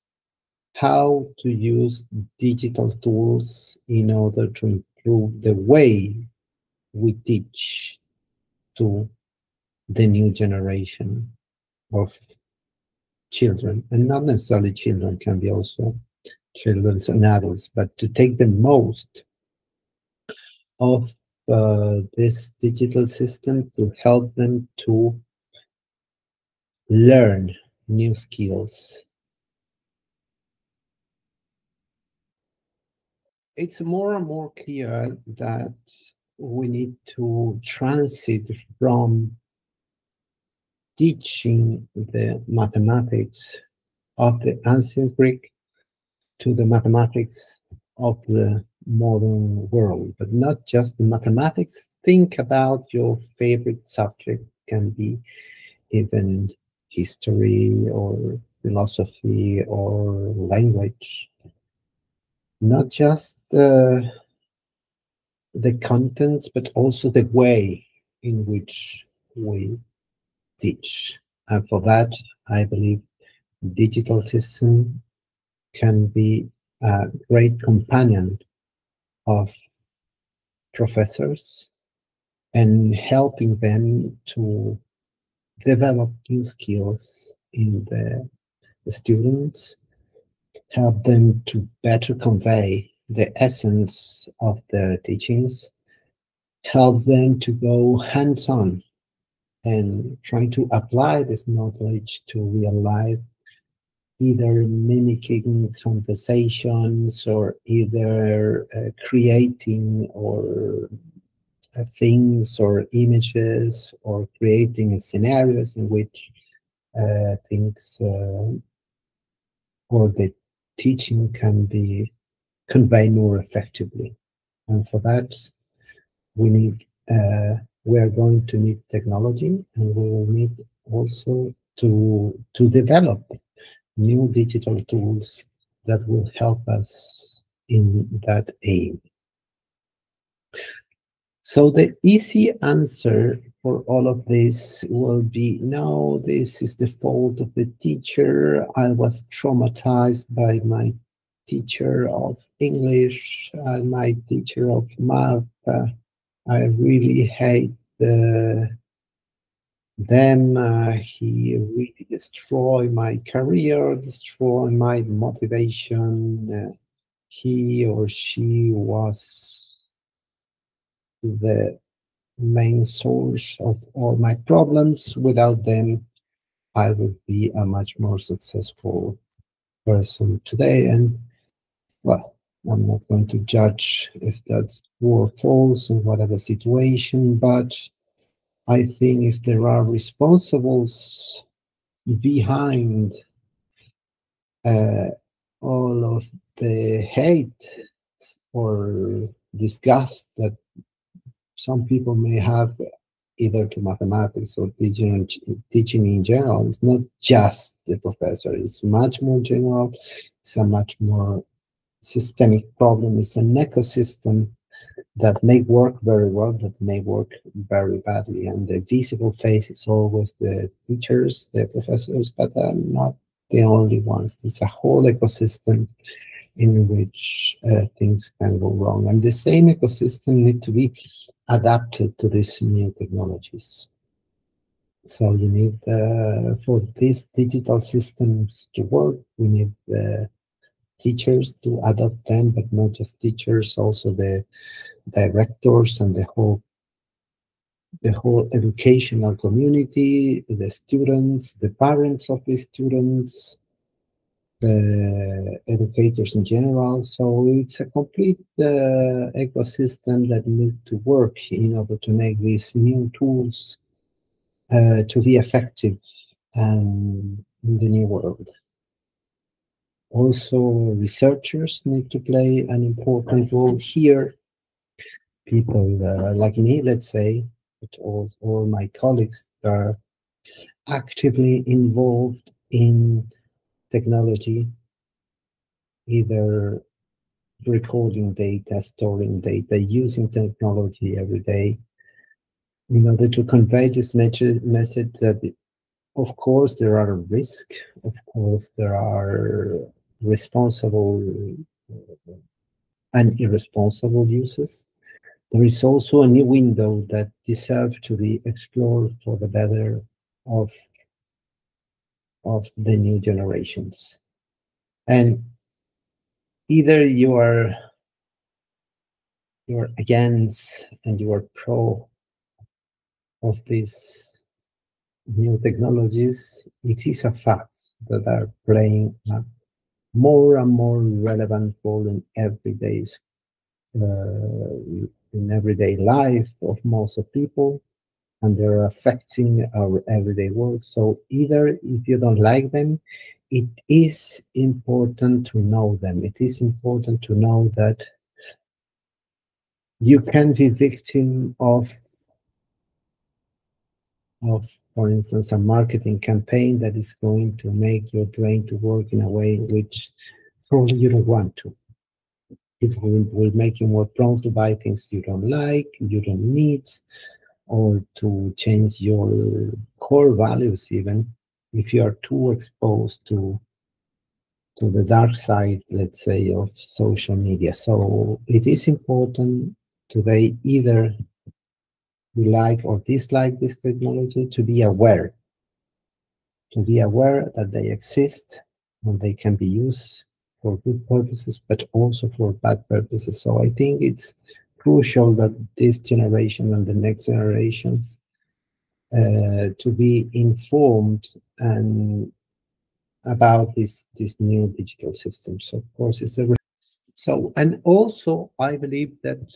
how to use digital tools in order to improve the way we teach to the new generation of children, and not necessarily children, can be also children and adults, but to take the most of this digital system to help them to learn new skills. It's more and more clear that we need to transit from teaching the mathematics of the ancient Greek to the mathematics of the modern world, but not just the mathematics. Think about your favorite subject, can be even history or philosophy or language. Not just the contents, but also the way in which we teach. And for that, I believe digital system can be a great companion of professors and helping them to develop new skills in the students, help them to better convey the essence of their teachings, help them to go hands-on and try to apply this knowledge to real life, either mimicking conversations or either creating or things or images or creating scenarios in which things or the teaching can be conveyed more effectively. And for that, we need we are going to need technology, and we will need also to develop new digital tools that will help us in that aim. So the easy answer for all of this will be, no, this is the fault of the teacher. I was traumatized by my teacher of English and my teacher of math. I really hate them. He really destroyed my career, destroyed my motivation. He or she was the main source of all my problems. Without them, I would be a much more successful person today. And well, I'm not going to judge if that's true or false in whatever situation, but I think if there are responsibles behind uh, all of the hate or disgust that some people may have either to mathematics or teaching in general, it's not just the professor, it's much more general, it's a much more systemic problem, it's an ecosystem that may work very well, that may work very badly. And the visible face is always the teachers, the professors, but they're not the only ones. It's a whole ecosystem in which things can go wrong. And the same ecosystem need to be adapted to these new technologies. So you need, for these digital systems to work, we need the teachers to adopt them, but not just teachers, also the directors and the whole educational community, the students, the parents of the students, the educators in general. So it's a complete ecosystem that needs to work in order to make these new tools to be effective in the new world. Also, researchers need to play an important role here. People like me, let's say, but all my colleagues are actively involved in technology, either recording data, storing data, using technology every day in order to convey this message that, of course, there are risks, of course, there are responsible and irresponsible uses. There is also a new window that deserves to be explored for the better of the new generations. And either you're against and you are pro of these new technologies, it is a fact that are playing a more and more relevant role in everyday life of most of people, and they're affecting our everyday work. So either if you don't like them, it is important to know them. It is important to know that you can be victim of, for instance, a marketing campaign that is going to make your brain to work in a way which probably you don't want to. It will make you more prone to buy things you don't like, you don't need, or to change your core values even if you are too exposed to the dark side, let's say, of social media. So it is important Do they either like or dislike this technology? To be aware that they exist and they can be used for good purposes, but also for bad purposes. So I think it's crucial that this generation and the next generations to be informed and about this new digital system. So of course it's a so, and also I believe that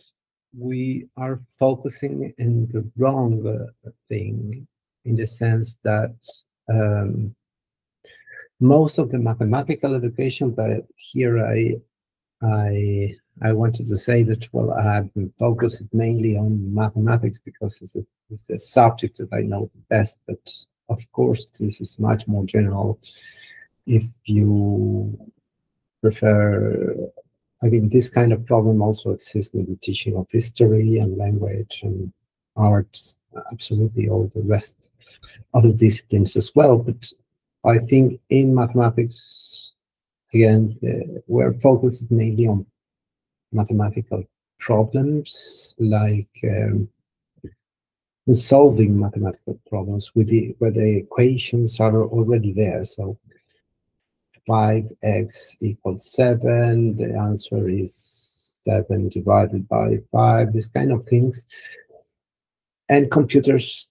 we are focusing in the wrong thing, in the sense that um, most of the mathematical education, but here I I wanted to say that, well, I've been focused mainly on mathematics because it's the subject that I know the best, but of course this is much more general. If you prefer, I mean, this kind of problem also exists in the teaching of history and language and arts, absolutely all the rest of the disciplines as well. But I think in mathematics, again, we're focused mainly on mathematical problems, like solving mathematical problems with where the equations are already there. So 5x equals 7, the answer is 7 divided by 5, this kind of things. And computers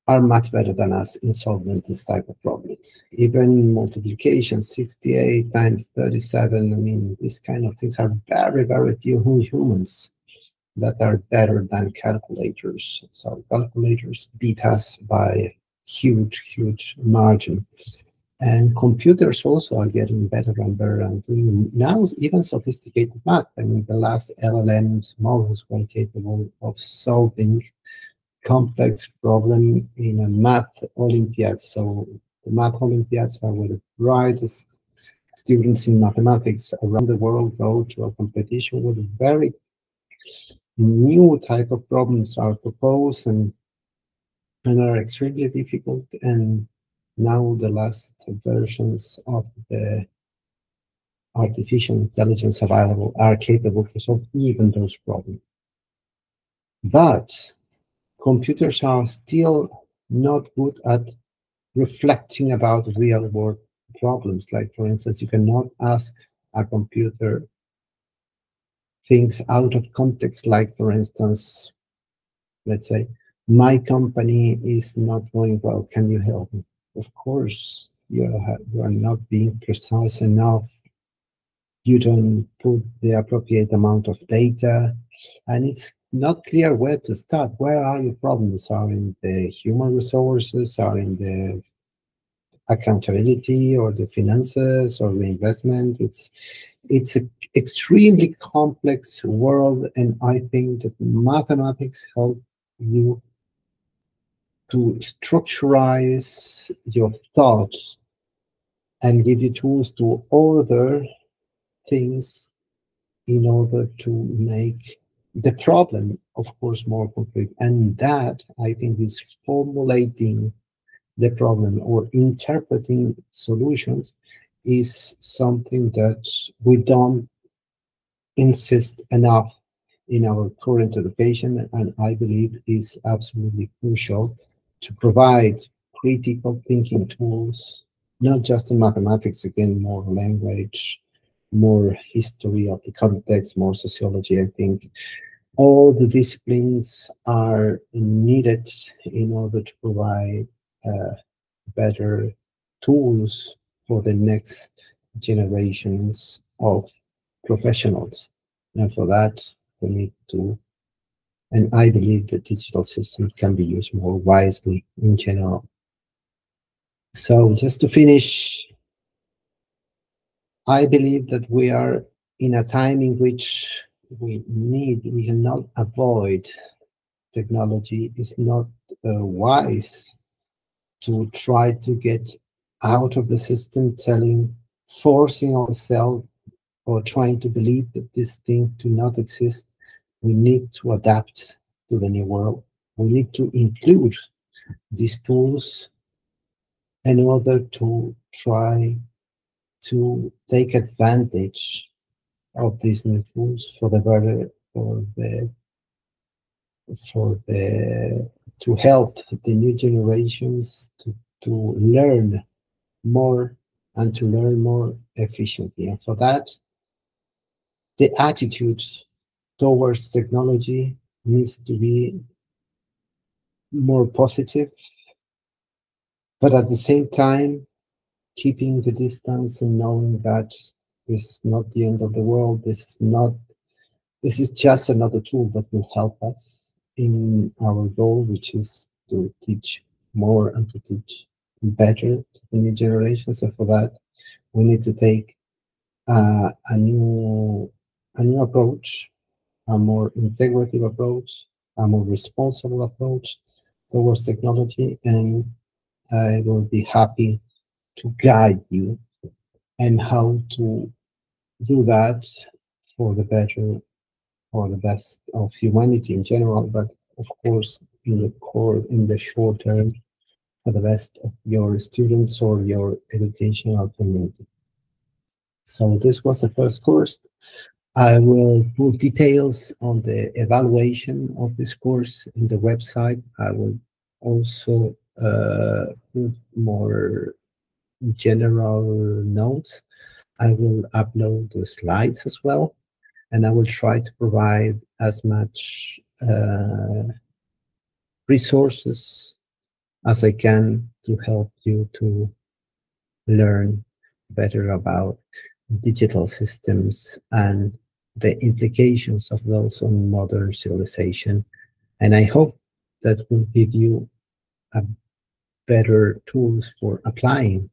are much better than us in solving this type of problems. Even multiplication, 68 times 37, I mean, these kind of things are very, very few humans that are better than calculators. So calculators beat us by huge, huge margin. And computers also are getting better and better and doing now even sophisticated math. I mean, the last LLMs models were capable of solving complex problem in a math Olympiad. So the math Olympiads are where the brightest students in mathematics around the world go to a competition where very new type of problems are proposed and are extremely difficult. And now the last versions of the artificial intelligence available are capable to solve even those problems. But computers are still not good at reflecting about real world problems. Like, for instance, you cannot ask a computer things out of context, like, for instance, let's say, my company is not going well, can you help me? Of course, you are not being precise enough. You don't put the appropriate amount of data, and it's not clear where to start. Where are your problems? Are in the human resources, are in the accountability, or the finances, or the investment? It's an extremely complex world, and I think that mathematics help you to structurize your thoughts and give you tools to order things in order to make the problem, of course, more concrete. And that, I think, is formulating the problem or interpreting solutions is something that we don't insist enough in our current education, and I believe is absolutely crucial to provide critical thinking tools, not just in mathematics, again, more language, more history of the context, more sociology. I think all the disciplines are needed in order to provide better tools for the next generations of professionals. And for that, we need to, and I believe the digital system can be used more wisely in general. So just to finish, I believe that we are in a time in which we cannot avoid technology. It's not wise to try to get out of the system, forcing ourselves or trying to believe that this thing do not exist. We need to adapt to the new world. We need to include these tools in order to try to take advantage of these new tools for the for the to help the new generations to learn more and to learn more efficiently. And for that, the attitudes towards technology needs to be more positive, but at the same time, keeping the distance and knowing that this is not the end of the world. This is just another tool that will help us in our goal, which is to teach more and to teach better to the new generation. So for that, we need to take a new approach, a more integrative approach, a more responsible approach towards technology, and I will be happy to guide you and how to do that for the better or the best of humanity in general, but of course in the short term for the best of your students or your educational community. So this was the first course. I will put details on the evaluation of this course in the website. I will also put more general notes. I will upload the slides as well, and I will try to provide as much resources as I can to help you to learn better about digital systems and the implications of those on modern civilization. And I hope that will give you a better tools for applying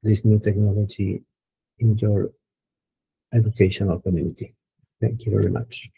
this new technology in your educational community. Thank you very much.